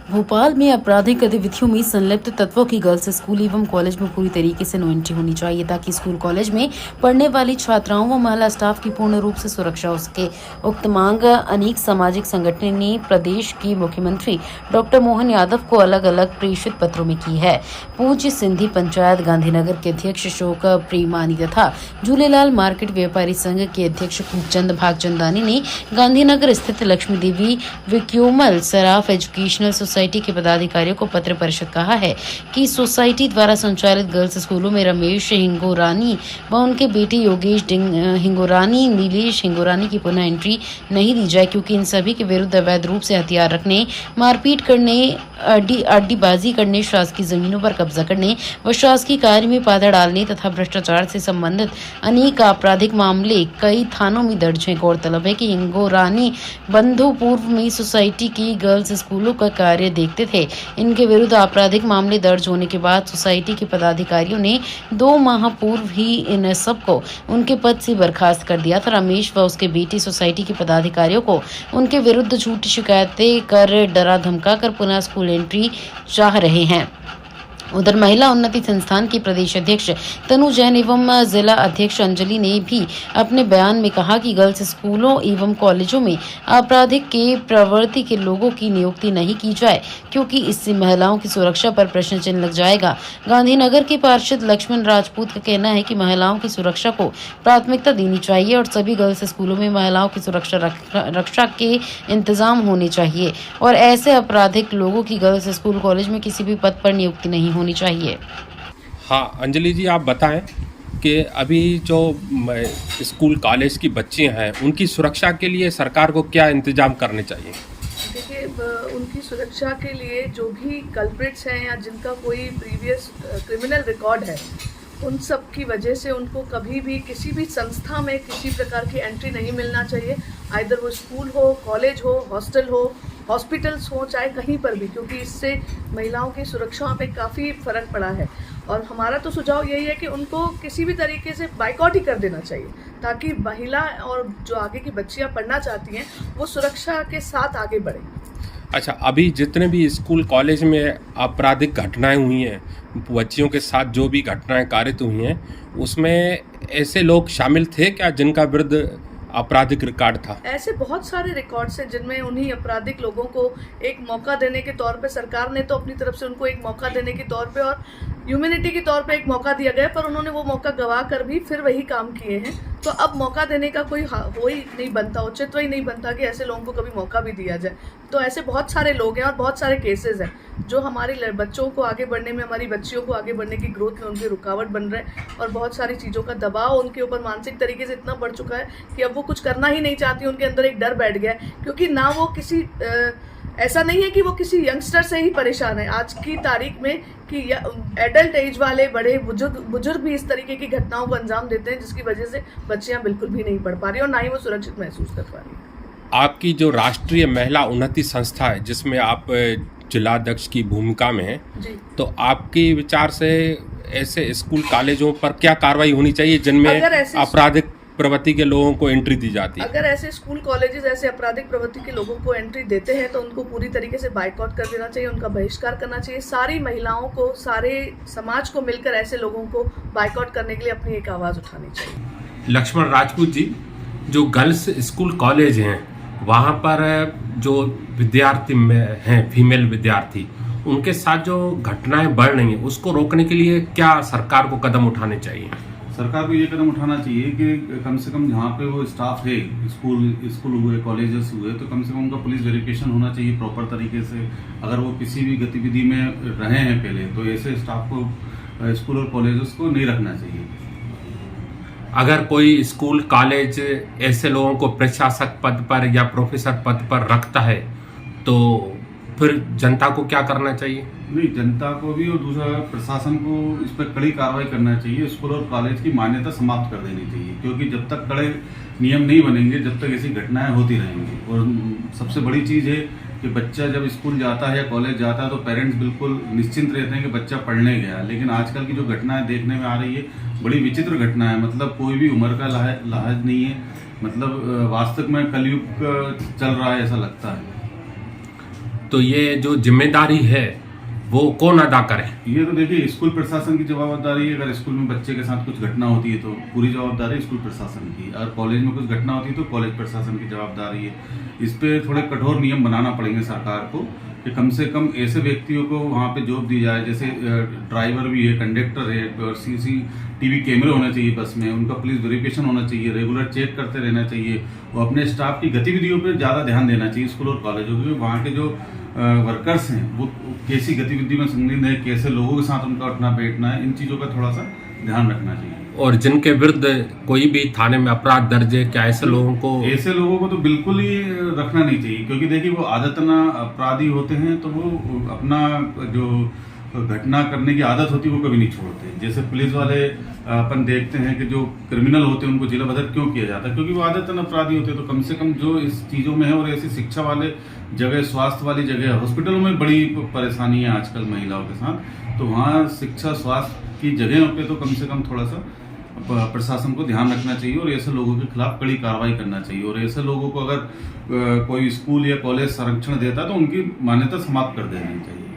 भोपाल में आपराधिक गतिविधियों में संलिप्त तत्वों की गर्ल्स स्कूल एवं कॉलेज में पूरी तरीके से नो एंट्री होनी चाहिए ताकि स्कूल कॉलेज में पढ़ने वाली छात्राओं व महिला स्टाफ की पूर्ण रूप से सुरक्षा हो सके। उक्त मांग अनेक सामाजिक संगठनों ने प्रदेश के मुख्यमंत्री डॉक्टर मोहन यादव को अलग अलग प्रेषित पत्रों में की है। पूज्य सिंधी पंचायत गांधीनगर के अध्यक्ष अशोक प्रेमानी तथा झूलेलाल मार्केट व्यापारी संघ के अध्यक्ष खूबचंद भागचंदानी ने गांधीनगर स्थित लक्ष्मी देवी विक्योमल सराफ एजुकेशनल सोसाइटी के पदाधिकारियों को पत्र परिषद कहा है कि सोसाइटी द्वारा संचालित गर्ल्स स्कूलों में रमेश हिंगोरानी व उनके बेटे योगेश हिंगोरानी, नीलेश हिंगोरानी की पुनः एंट्री नहीं दी जाए, क्योंकि इन सभी के विरुद्ध अवैध रूप से हथियार रखने, मारपीट करने, अड्डीबाजी करने, शासकीय जमीनों पर कब्जा करने व शासकीय कार्य में बाधा डालने तथा भ्रष्टाचार से संबंधित अनेक आपराधिक मामले कई थानों में दर्ज हैं। गौरतलब है कि हिंगोरानी बंधु पूर्व में सोसाइटी की गर्ल्स स्कूलों का कार्य देखते थे। इनके विरुद्ध आपराधिक मामले दर्ज होने के बाद सोसाइटी के पदाधिकारियों ने 2 माह पूर्व ही इन सबको उनके पद से बर्खास्त कर दिया था। रमेश व उसके बेटे सोसाइटी के पदाधिकारियों को उनके विरुद्ध झूठी शिकायतें कर डरा धमका कर पुनः स्कूल एंट्री चाह रहे हैं। उधर महिला उन्नति संस्थान की प्रदेश अध्यक्ष तनु जैन एवं जिला अध्यक्ष अंजलि ने भी अपने बयान में कहा कि गर्ल्स स्कूलों एवं कॉलेजों में आपराधिक के प्रवृत्ति के लोगों की नियुक्ति नहीं की जाए, क्योंकि इससे महिलाओं की सुरक्षा पर प्रश्न चिन्ह लग जाएगा। गांधीनगर के पार्षद लक्ष्मण राजपूत का कहना है कि महिलाओं की सुरक्षा को प्राथमिकता देनी चाहिए और सभी गर्ल्स स्कूलों में महिलाओं की सुरक्षा रक्षा के इंतजाम होने चाहिए और ऐसे आपराधिक लोगों की गर्ल्स स्कूल कॉलेज में किसी भी पद पर नियुक्ति नहीं होनी चाहिए। हाँ अंजलि जी, आप बताएं कि अभी जो स्कूल कॉलेज की बच्चियां हैं उनकी सुरक्षा के लिए सरकार को क्या इंतजाम करने चाहिए? देखिए, उनकी सुरक्षा के लिए जो भी कल्प्रिट्स हैं या जिनका कोई प्रीवियस क्रिमिनल रिकॉर्ड है, उन सब की वजह से उनको कभी भी किसी भी संस्था में किसी प्रकार की एंट्री नहीं मिलना चाहिए। आइदर वो स्कूल हो, कॉलेज हो, हॉस्टल हो, हॉस्पिटल्स हो, चाहे कहीं पर भी, क्योंकि इससे महिलाओं की सुरक्षा पे काफ़ी फ़र्क पड़ा है। और हमारा तो सुझाव यही है कि उनको किसी भी तरीके से बाइकआउट ही कर देना चाहिए, ताकि महिला और जो आगे की बच्चियां पढ़ना चाहती हैं वो सुरक्षा के साथ आगे बढ़ें। अच्छा, अभी जितने भी स्कूल कॉलेज में आपराधिक घटनाएं हुई हैं, बच्चियों के साथ जो भी घटनाएं कारित हुई हैं, उसमें ऐसे लोग शामिल थे क्या जिनका विरुद्ध आपराधिक रिकॉर्ड था? ऐसे बहुत सारे रिकॉर्ड्स हैं जिनमें उन्हीं आपराधिक लोगों को एक मौका देने के तौर पे सरकार ने तो अपनी तरफ से उनको एक मौका देने के तौर पे और ह्यूमैनिटी के तौर पे एक मौका दिया गया, पर उन्होंने वो मौका गवा कर भी फिर वही काम किए हैं। तो अब मौका देने का कोई हो ही नहीं बनता, औचित्य ही नहीं बनता कि ऐसे लोगों को कभी मौका भी दिया जाए। तो ऐसे बहुत सारे लोग हैं और बहुत सारे केसेस हैं जो हमारे बच्चों को आगे बढ़ने में, हमारी बच्चियों को आगे बढ़ने की ग्रोथ में उनकी रुकावट बन रहा है और बहुत सारी चीज़ों का दबाव उनके ऊपर मानसिक तरीके से इतना बढ़ चुका है कि अब वो कुछ करना ही नहीं चाहती। उनके अंदर एक डर बैठ गया है, क्योंकि ना वो किसी ऐसा नहीं है कि वो किसी यंगस्टर से ही परेशान है आज की तारीख में, कि एडल्ट एज वाले बड़े बुजुर्ग भी इस तरीके की घटनाओं को अंजाम देते हैं, जिसकी वजह से बच्चियां बिल्कुल भी नहीं पढ़ पा रही और ना ही वो सुरक्षित महसूस कर पा रही। आपकी जो राष्ट्रीय महिला उन्नति संस्था है जिसमें आप जिलाध्यक्ष की भूमिका में हैं, तो आपके विचार से ऐसे स्कूल कॉलेजों पर क्या कार्रवाई होनी चाहिए जिनमें आपराधिक प्रवृत्ति के लोगों को एंट्री दी जाती है? अगर ऐसे स्कूल कॉलेजेस ऐसे आपराधिक प्रवृत्ति के लोगों को एंट्री देते हैं तो उनको पूरी तरीके से बाइकआउट कर देना चाहिए, उनका बहिष्कार करना चाहिए। सारी महिलाओं को, सारे समाज को मिलकर ऐसे लोगों को बाइकआउट करने के लिए अपनी एक आवाज़ उठानी चाहिए। लक्ष्मण राजपूत जी, जो गर्ल्स स्कूल कॉलेज हैं वहाँ पर जो विद्यार्थी हैं, फीमेल विद्यार्थी, उनके साथ जो घटनाएं बढ़ रही हैं उसको रोकने के लिए क्या सरकार को कदम उठाने चाहिए? सरकार को ये कदम उठाना चाहिए कि कम से कम जहाँ पे वो स्टाफ है, स्कूल हुए, कॉलेजेस हुए, तो कम से कम उनका पुलिस वेरिफिकेशन होना चाहिए प्रॉपर तरीके से। अगर वो किसी भी गतिविधि में रहे हैं पहले, तो ऐसे स्टाफ को स्कूल और कॉलेजेस को नहीं रखना चाहिए। अगर कोई स्कूल कॉलेज ऐसे लोगों को प्रशासक पद पर या प्रोफेसर पद पर रखता है तो फिर जनता को क्या करना चाहिए? नहीं, जनता को भी और दूसरा प्रशासन को इस पर कड़ी कार्रवाई करना चाहिए। स्कूल और कॉलेज की मान्यता समाप्त कर देनी चाहिए, क्योंकि जब तक कड़े नियम नहीं बनेंगे, जब तक ऐसी घटनाएं होती रहेंगी। और सबसे बड़ी चीज़ है कि बच्चा जब स्कूल जाता है या कॉलेज जाता है तो पेरेंट्स बिल्कुल निश्चिंत रहते हैं कि बच्चा पढ़ने गया। लेकिन आजकल की जो घटनाएं देखने में आ रही है, बड़ी विचित्र घटना है। मतलब कोई भी उम्र का लाज नहीं है, मतलब वास्तव में कलयुग चल रहा है ऐसा लगता है। तो ये जो जिम्मेदारी है वो कौन अदा करे? ये तो देखिए स्कूल प्रशासन की जवाबदारी है। अगर स्कूल में बच्चे के साथ कुछ घटना होती है तो पूरी जवाबदारी स्कूल प्रशासन की, और कॉलेज में कुछ घटना होती है तो कॉलेज प्रशासन की जवाबदारी है। इस पे थोड़े कठोर नियम बनाना पड़ेंगे सरकार को कि कम से कम ऐसे व्यक्तियों को वहाँ पे जॉब दी जाए, जैसे ड्राइवर भी है, कंडक्टर है, और CCTV कैमरे होने चाहिए बस में, उनका पुलिस वेरिफिकेशन होना चाहिए, रेगुलर चेक करते रहना चाहिए, और अपने स्टाफ की गतिविधियों पर ज़्यादा ध्यान देना चाहिए स्कूल और कॉलेजों में। वहाँ के जो वर्कर्स हैं वो कैसी गतिविधि में संलग्न है, कैसे लोगों के साथ उनका उठना बैठना है, इन चीज़ों का थोड़ा सा ध्यान रखना चाहिए। और जिनके विरुद्ध कोई भी थाने में अपराध दर्ज है, क्या ऐसे लोगों को तो बिल्कुल ही रखना नहीं चाहिए, क्योंकि देखिए वो आदतन अपराधी होते हैं, तो वो अपना जो घटना करने की आदत होती है वो कभी नहीं छोड़ते। जैसे पुलिस वाले अपन देखते हैं कि जो क्रिमिनल होते हैं उनको जिला बदर क्यों किया जाता है, क्योंकि वो आदतन अपराधी होते हैं। तो कम से कम जो इस चीज़ों में है, और ऐसी शिक्षा वाले जगह, स्वास्थ्य वाली जगह, हॉस्पिटलों में बड़ी परेशानी है आजकल महिलाओं के साथ, तो वहाँ शिक्षा स्वास्थ्य की जगहों पे तो कम से कम थोड़ा सा प्रशासन को ध्यान रखना चाहिए और ऐसे लोगों के खिलाफ कड़ी कार्रवाई करना चाहिए। और ऐसे लोगों को अगर कोई स्कूल या कॉलेज संरक्षण देता है तो उनकी मान्यता समाप्त कर देनी चाहिए।